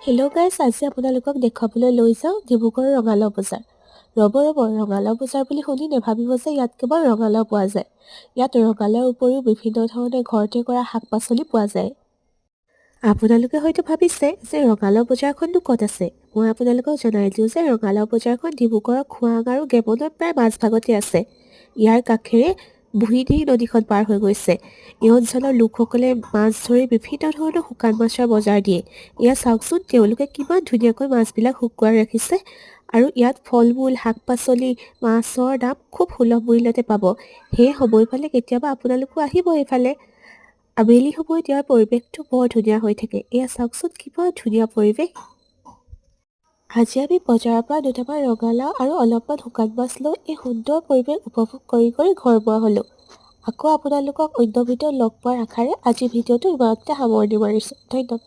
Hello' গাইছ, আজি আপোনালোকক দেখুৱাবলৈ লৈ যাওঁ ডিব্ৰুগড়ৰ ৰঙালাও বজাৰ। ৰ'ব ৰঙালাও বজাৰ বুলি শুনি নেভাবিব যে ইয়াত কেৱল ৰঙালাও পোৱা যায়। ইয়াত ৰঙালাওৰ উপৰিও বিভিন্ন ধৰণে ঘৰতে কৰা শাক পাচলি পোৱা যায়। আপোনালোকে হয়তো ভাবিছে যে ৰঙালাও বজাৰখননো ক'ত আছে। মই আপোনালোকক জনাই দিওঁ যে ৰঙালাও বজাৰখন ডিব্ৰুগড়ৰ খোৱাং আৰু গেমনৰ প্ৰায় মাজভাগতে আছে। ইয়াৰ কাষেৰে বুঢ়ীদিহিং নদীখন পাৰ হৈ গৈছে। এই অঞ্চলৰ লোকসকলে মাছ ধৰি বিভিন্ন ধৰণৰ শুকান মাছৰ বজাৰ দিয়ে। ইয়াত চাওকচোন তেওঁলোকে কিমান ধুনীয়াকৈ মাছবিলাক শুকুৱাই ৰাখিছে। আৰু ইয়াত ফল মূল, শাক পাচলি, মাছৰ দাম খুব সুলভ মূল্যতে পাব। সেয়ে সময় পালে কেতিয়াবা আপোনালোকো আহিব এইফালে। আবেলি সময়ত ইয়াৰ পৰিৱেশটো বৰ ধুনীয়া হৈ থাকে। এয়া চাওকচোন কিমান ধুনীয়া পৰিৱেশ। আজি আমি বজাৰৰ পৰা দুটামান ৰঙালাও আৰু অলপমান শুকান মাছ লৈ এই সুন্দৰ পৰিৱেশ উপভোগ কৰি ঘৰ হ'লোঁ। আকৌ আপোনালোকক অন্য ভিডিঅ'ত লগ পোৱাৰ আশাৰে আজিৰ ভিডিঅ'টো ইমানতে সামৰণি মাৰিছোঁ। ধন্যবাদ।